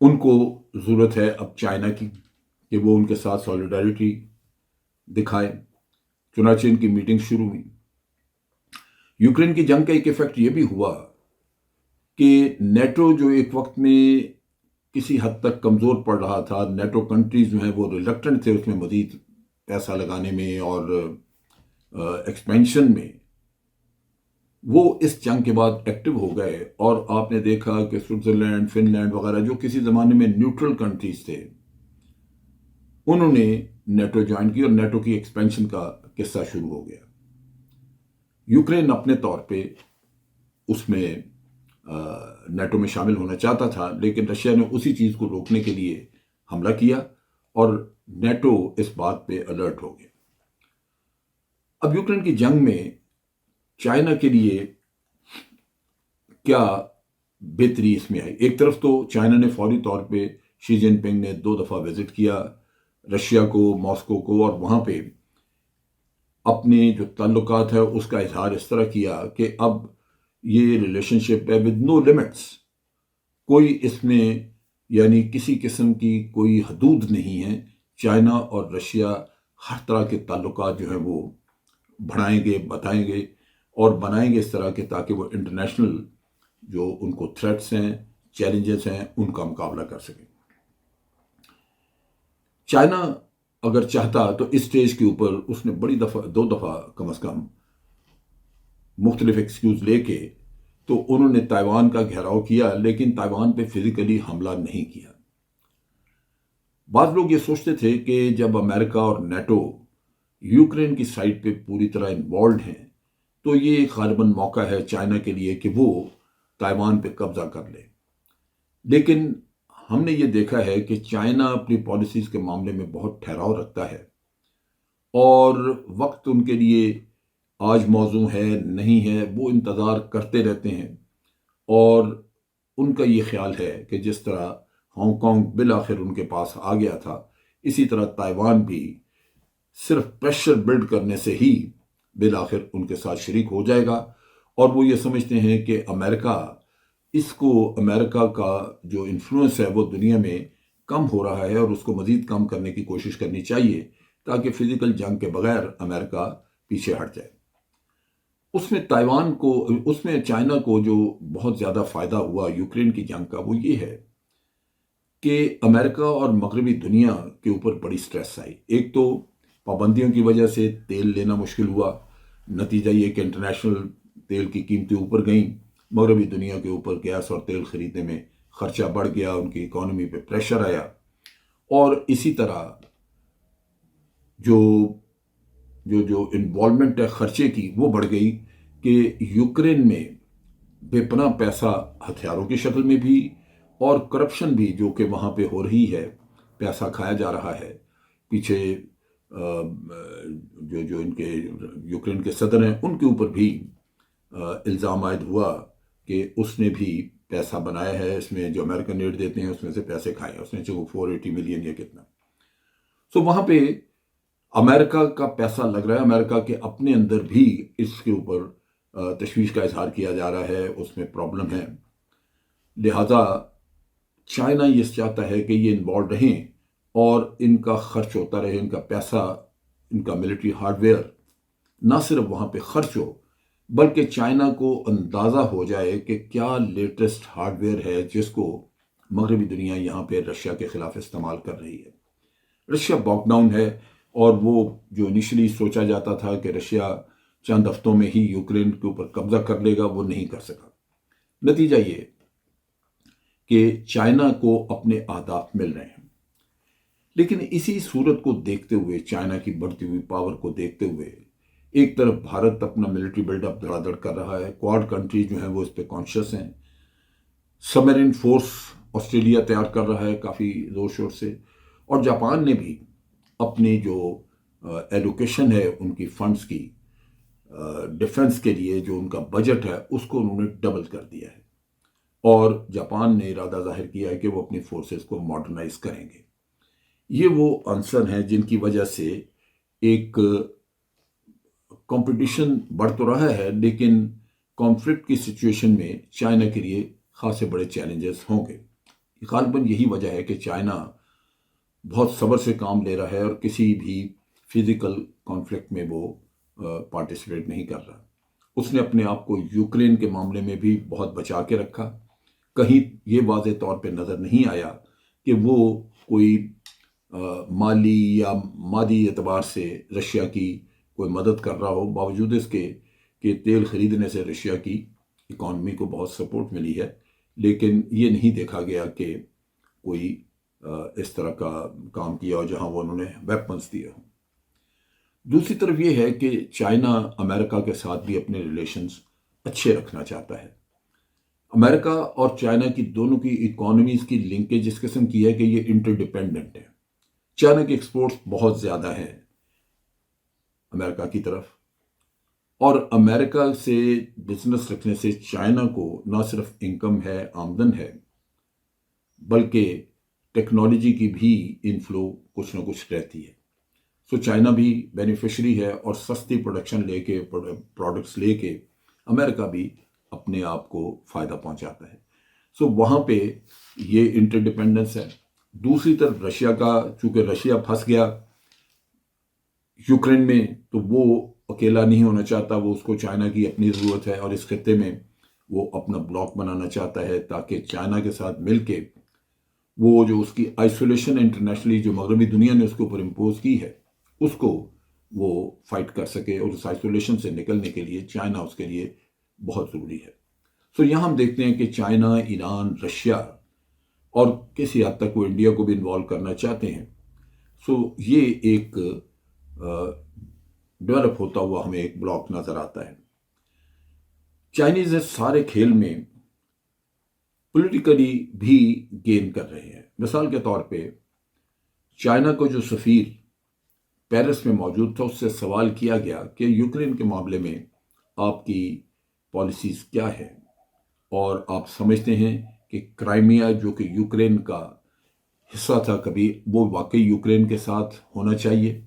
ان کو ضرورت ہے اب چائنا کی کہ وہ ان کے ساتھ سالیڈیرٹی دکھائے، چنانچہ ان کی میٹنگ شروع ہوئی۔ یوکرین کی جنگ کا ایک ایفیکٹ یہ بھی ہوا کہ نیٹو جو ایک وقت میں کسی حد تک کمزور پڑ رہا تھا، نیٹو کنٹریز جو ہیں وہ ریلکٹنٹ تھے اس میں مزید پیسہ لگانے میں اور ایکسپینشن میں، وہ اس جنگ کے بعد ایکٹیو ہو گئے، اور آپ نے دیکھا کہ سوئٹزرلینڈ، فن لینڈ وغیرہ جو کسی زمانے میں نیوٹرل کنٹریز تھے، انہوں نے نیٹو جوائن کی اور نیٹو کی ایکسپینشن کا قصہ شروع ہو گیا۔ یوکرین اپنے طور پہ اس میں نیٹو میں شامل ہونا چاہتا تھا، لیکن رشیا نے اسی چیز کو روکنے کے لیے حملہ کیا اور نیٹو اس بات پہ الرٹ ہو گیا۔ اب یوکرین کی جنگ میں چائنا کے لیے کیا بہتری اس میں آئی؟ ایک طرف تو چائنا نے فوری طور پہ شی جن پنگ نے 2 دفعہ وزٹ کیا رشیا کو، ماسکو کو، اور وہاں پہ اپنے جو تعلقات ہے اس کا اظہار اس طرح کیا کہ اب یہ ریلیشن شپ ہے ود نو لمٹس، کوئی اس میں یعنی کسی قسم کی کوئی حدود نہیں ہے۔ چائنا اور رشیا ہر طرح کے تعلقات جو ہیں وہ بڑھائیں گے، بتائیں گے اور بنائیں گے اس طرح کے تاکہ وہ انٹرنیشنل جو ان کو تھریٹس ہیں، چیلنجز ہیں، ان کا مقابلہ کر سکیں۔ چائنا اگر چاہتا تو اس سٹیج کے اوپر اس نے بڑی دفعہ 2 دفعہ کم از کم مختلف ایکسکیوز لے کے تو انہوں نے تائیوان کا گھیراؤ کیا، لیکن تائیوان پہ فزیکلی حملہ نہیں کیا۔ بعض لوگ یہ سوچتے تھے کہ جب امریکہ اور نیٹو یوکرین کی سائٹ پہ پوری طرح انوالوڈ ہیں تو یہ غالباً موقع ہے چائنا کے لیے کہ وہ تائیوان پہ قبضہ کر لے، لیکن ہم نے یہ دیکھا ہے کہ چائنا اپنی پالیسیز کے معاملے میں بہت ٹھہراؤ رکھتا ہے، اور وقت ان کے لیے آج موزوں ہے نہیں ہے وہ انتظار کرتے رہتے ہیں، اور ان کا یہ خیال ہے کہ جس طرح ہانگ کانگ بالآخر ان کے پاس آ گیا تھا، اسی طرح تائیوان بھی صرف پریشر بلڈ کرنے سے ہی بالآخر ان کے ساتھ شریک ہو جائے گا۔ اور وہ یہ سمجھتے ہیں کہ امریکہ کا جو انفلوئنس ہے وہ دنیا میں کم ہو رہا ہے اور اس کو مزید کم کرنے کی کوشش کرنی چاہیے تاکہ فزیکل جنگ کے بغیر امریکہ پیچھے ہٹ جائے۔ اس میں چائنا کو جو بہت زیادہ فائدہ ہوا یوکرین کی جنگ کا وہ یہ ہے کہ امریکہ اور مغربی دنیا کے اوپر بڑی سٹریس آئی۔ ایک تو پابندیوں کی وجہ سے تیل لینا مشکل ہوا، نتیجہ یہ کہ انٹرنیشنل تیل کی قیمتیں اوپر گئیں، مغربی دنیا کے اوپر گیس اور تیل خریدنے میں خرچہ بڑھ گیا، ان کی اکانومی پہ پریشر آیا، اور اسی طرح جو انوالومنٹ ہے خرچے کی وہ بڑھ گئی کہ یوکرین میں بے پناہ پیسہ ہتھیاروں کی شکل میں بھی اور کرپشن بھی جو کہ وہاں پہ ہو رہی ہے، پیسہ کھایا جا رہا ہے۔ پیچھے جو ان کے یوکرین کے صدر ہیں ان کے اوپر بھی الزام عائد ہوا کہ اس نے بھی پیسہ بنایا ہے، اس میں جو امریکن ایڈ دیتے ہیں اس میں سے پیسے کھائے، اس نے 480 ملین یا کتنا۔ وہاں پہ امریکہ کا پیسہ لگ رہا ہے، امریکہ کے اپنے اندر بھی اس کے اوپر تشویش کا اظہار کیا جا رہا ہے، اس میں پرابلم ہے، لہذا چائنا یہ چاہتا ہے کہ یہ انوالو رہیں اور ان کا خرچ ہوتا رہے، ان کا پیسہ، ان کا ملٹری ہارڈ ویئر نہ صرف وہاں پہ خرچ ہو بلکہ چائنا کو اندازہ ہو جائے کہ کیا لیٹسٹ ہارڈ ویئر ہے جس کو مغربی دنیا یہاں پہ رشیا کے خلاف استعمال کر رہی ہے۔ رشیا باک ڈاؤن ہے، اور وہ جو انیشلی سوچا جاتا تھا کہ رشیا چند ہفتوں میں ہی یوکرین کے اوپر قبضہ کر لے گا وہ نہیں کر سکا۔ نتیجہ یہ کہ چائنا کو اپنے اہداف مل رہے ہیں، لیکن اسی صورت کو دیکھتے ہوئے، چائنا کی بڑھتی ہوئی پاور کو دیکھتے ہوئے، ایک طرف بھارت اپنا ملٹری بلڈ اپ دھڑا دھڑ کر رہا ہے، کوڈ کنٹری جو ہیں وہ اس پہ کانشیس ہیں، سبمرین فورس آسٹریلیا تیار کر رہا ہے کافی زور شور سے، اور جاپان نے بھی اپنی جو ایلوکیشن ہے ان کی فنڈز کی ڈیفنس کے لیے جو ان کا بجٹ ہے اس کو انہوں نے ڈبل کر دیا ہے، اور جاپان نے ارادہ ظاہر کیا ہے کہ وہ اپنی فورسز کو ماڈرنائز کریں گے۔ یہ وہ عنصر ہیں جن کی وجہ سے ایک کمپٹیشن بڑھ تو رہا ہے، لیکن کانفلکٹ کی سچویشن میں چائنا کے لیے خاصے بڑے چیلنجز ہوں گے۔ غالباً یہی وجہ ہے کہ چائنا بہت صبر سے کام لے رہا ہے اور کسی بھی فزیکل کانفلکٹ میں وہ پارٹیسپیٹ نہیں کر رہا۔ اس نے اپنے آپ کو یوکرین کے معاملے میں بھی بہت بچا کے رکھا۔ کہیں یہ واضح طور پہ نظر نہیں آیا کہ وہ کوئی مالی یا مادی اعتبار سے رشیا کی کوئی مدد کر رہا ہو، باوجود اس کے کہ تیل خریدنے سے رشیا کی اکانومی کو بہت سپورٹ ملی ہے، لیکن یہ نہیں دیکھا گیا کہ کوئی اس طرح کا کام کیا ہو جہاں وہ انہوں نے ویپنز دیا ہو۔ دوسری طرف یہ ہے کہ چائنا امریکہ کے ساتھ بھی اپنے ریلیشنز اچھے رکھنا چاہتا ہے۔ امریکہ اور چائنا کی دونوں کی اکانومیز کی لنکیج اس قسم کی ہے کہ یہ انٹر ڈیپینڈنٹ ہے۔ چائنا کے ایکسپورٹس بہت زیادہ ہیں امریکہ کی طرف، اور امریکہ سے بزنس رکھنے سے چائنا کو نہ صرف انکم ہے، آمدن ہے، بلکہ ٹیکنالوجی کی بھی انفلو کچھ نہ کچھ رہتی ہے۔ سو چائنا بھی بینیفیشری ہے، اور سستی پروڈکشن لے کے پروڈکٹس لے کے امریکہ بھی اپنے آپ کو فائدہ پہنچاتا ہے۔ سو وہاں پہ یہ انٹر ڈیپینڈنس ہے۔ دوسری طرف رشیا کا، چونکہ رشیا پھنس گیا یوکرین میں، تو وہ اکیلا نہیں ہونا چاہتا، وہ اس کو چائنا کی اپنی ضرورت ہے، اور اس خطے میں وہ اپنا بلاک بنانا چاہتا ہے تاکہ چائنا کے ساتھ مل کے وہ جو اس کی آئسولیشن انٹرنیشنلی جو مغربی دنیا نے اس کے اوپر امپوز کی ہے، اس کو وہ فائٹ کر سکے، اور اس آئسولیشن سے نکلنے کے لیے چائنا اس کے لیے بہت ضروری ہے۔ سو یہاں ہم دیکھتے ہیں کہ چائنا، ایران، رشیا، اور کسی حد تک وہ انڈیا کو بھی انوالو کرنا چاہتے ہیں۔ سو یہ ایک ڈیولپ ہوتا ہوا ہمیں ایک بلاک نظر آتا ہے۔ چائنیز اس سارے کھیل میں پولیٹیکلی بھی گین کر رہے ہیں۔ مثال کے طور پہ چائنا کو جو سفیر پیرس میں موجود تھا، اس سے سوال کیا گیا کہ یوکرین کے معاملے میں آپ کی پالیسیز کیا ہے، اور آپ سمجھتے ہیں کہ کرائمیا جو کہ یوکرین کا حصہ تھا کبھی، وہ واقعی یوکرین کے ساتھ ہونا چاہیے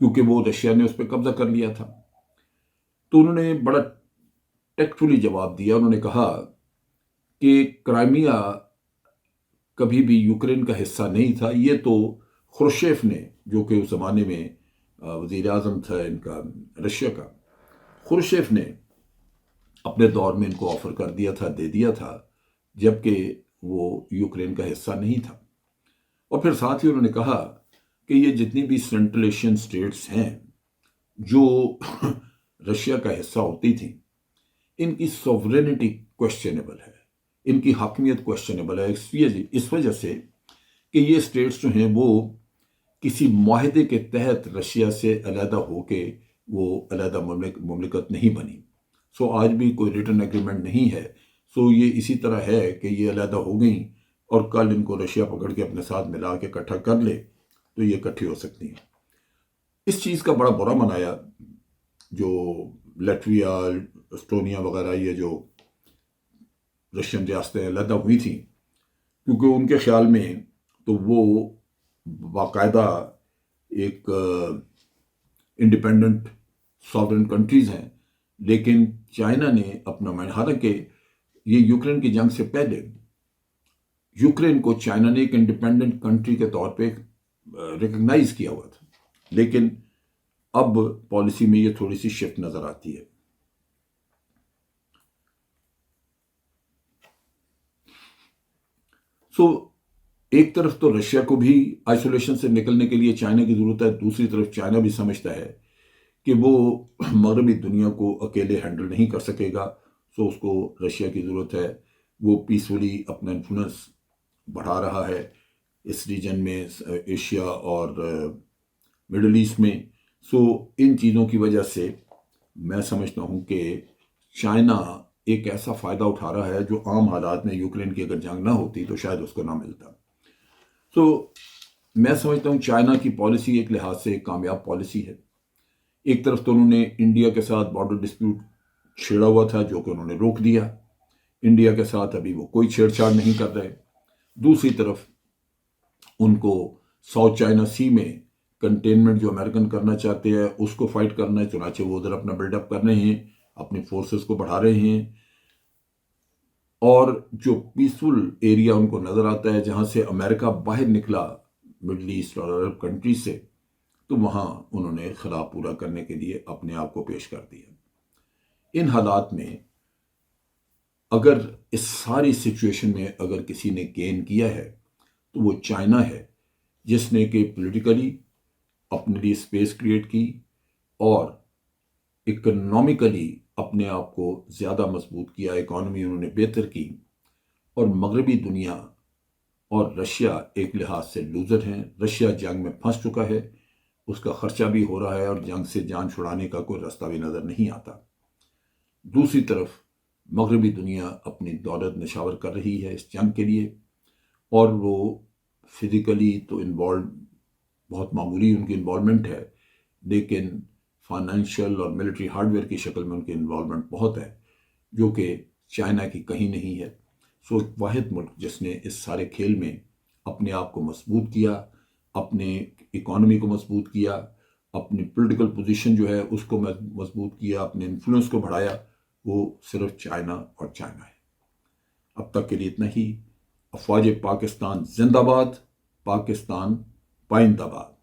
کیونکہ وہ رشیا نے اس پہ قبضہ کر لیا تھا۔ تو انہوں نے بڑا ٹیکٹفلی جواب دیا، انہوں نے کہا کہ کرائمیا کبھی بھی یوکرین کا حصہ نہیں تھا، یہ تو خروشیف نے، جو کہ اس زمانے میں وزیر اعظم تھا ان کا رشیا کا، خروشیف نے اپنے دور میں ان کو آفر کر دیا تھا، دے دیا تھا، جبکہ وہ یوکرین کا حصہ نہیں تھا۔ اور پھر ساتھ ہی انہوں نے کہا کہ یہ جتنی بھی سینٹرل ایشین اسٹیٹس ہیں جو رشیا کا حصہ ہوتی تھیں، ان کی سوورینٹی کوشچنیبل ہے، ان کی حاکمیت کوشچنیبل ہے، اس وجہ سے کہ یہ اسٹیٹس جو ہیں وہ کسی معاہدے کے تحت رشیا سے علیحدہ ہو کے وہ علیحدہ مملکت نہیں بنی۔ سو آج بھی کوئی ریٹن ایگریمنٹ نہیں ہے۔ سو یہ اسی طرح ہے کہ یہ علیحدہ ہو گئیں، اور کل ان کو رشیا پکڑ کے اپنے ساتھ ملا کے اکٹھا کر لے تو یہ اکٹھی ہو سکتی ہیں۔ اس چیز کا بڑا برا منایا جو لٹویا، اسٹونیا وغیرہ، یہ جو رشین ریاستیں علیحدہ ہوئی تھیں، کیونکہ ان کے خیال میں تو وہ باقاعدہ ایک انڈیپینڈنٹ ساورن کنٹریز ہیں، لیکن چائنا نے اپنا مائنڈ، حالانکہ یہ یوکرین کی جنگ سے پہلے یوکرین کو چائنا نے ایک انڈیپینڈنٹ کنٹری کے طور پہ ریکگنائز کیا ہوا تھا، لیکن اب پالیسی میں یہ تھوڑی سی شفٹ نظر آتی ہے۔ سو ایک طرف تو رشیا کو بھی آئسولیشن سے نکلنے کے لیے چائنا کی ضرورت ہے، دوسری طرف چائنا بھی سمجھتا ہے کہ وہ مغربی دنیا کو اکیلے ہینڈل نہیں کر سکے گا، سو اس کو رشیا کی ضرورت ہے۔ وہ پیسفلی اپنا انفلوئنس بڑھا رہا ہے اس ریجن میں، ایشیا اور مڈل ایسٹ میں۔ سو ان چیزوں کی وجہ سے میں سمجھتا ہوں کہ چائنا ایک ایسا فائدہ اٹھا رہا ہے جو عام حالات میں یوکرین کی اگر جنگ نہ ہوتی تو شاید اس کو نہ ملتا۔ سو میں سمجھتا ہوں چائنا کی پالیسی ایک لحاظ سے ایک کامیاب پالیسی ہے۔ ایک طرف تو انہوں نے انڈیا کے ساتھ بارڈر ڈسپیوٹ چھیڑا ہوا تھا جو کہ انہوں نے روک دیا، انڈیا کے ساتھ ابھی وہ کوئی چھیڑ چھاڑ نہیں کر رہے۔ دوسری طرف ان کو ساؤتھ چائنا سی میں کنٹینمنٹ جو امریکن کرنا چاہتے ہیں اس کو فائٹ کرنا ہے، چنانچہ وہ ادھر اپنا بلڈ اپ کر رہے ہیں، اپنی فورسز کو بڑھا رہے ہیں۔ اور جو پیسفل ایریا ان کو نظر آتا ہے جہاں سے امریکہ باہر نکلا مڈل ایسٹ اور عرب کنٹری سے، تو وہاں انہوں نے خلا پورا کرنے کے لیے اپنے آپ کو پیش کر دیا۔ ان حالات میں اگر اس ساری سچویشن میں اگر کسی نے گین کیا ہے تو وہ چائنا ہے، جس نے کہ پولیٹیکلی اپنے لیے اسپیس کریٹ کی اور اکنامکلی اپنے آپ کو زیادہ مضبوط کیا، اکانومی انہوں نے بہتر کی، اور مغربی دنیا اور رشیا ایک لحاظ سے لوزر ہیں۔ رشیا جنگ میں پھنس چکا ہے، اس کا خرچہ بھی ہو رہا ہے اور جنگ سے جان چھڑانے کا کوئی راستہ بھی نظر نہیں آتا۔ دوسری طرف مغربی دنیا اپنی دولت نشاور کر رہی ہے اس جنگ کے لیے، اور وہ فزیکلی تو انوالو بہت معمولی ان کی انوالومنٹ ہے، لیکن فائنینشیل اور ملٹری ہارڈ ویئر کی شکل میں ان کی انوالومنٹ بہت ہے، جو کہ چائنا کی کہیں نہیں ہے۔ سو واحد ملک جس نے اس سارے کھیل میں اپنے آپ کو مضبوط کیا، اپنے اکانومی کو مضبوط کیا، اپنی پولیٹیکل پوزیشن جو ہے اس کو مضبوط کیا، اپنے انفلوئنس کو بڑھایا، وہ صرف چائنا اور چائنا ہے۔ اب تک کے لیے اتنا ہی۔ افواج پاکستان زندہ باد، پاکستان پائندہ باد۔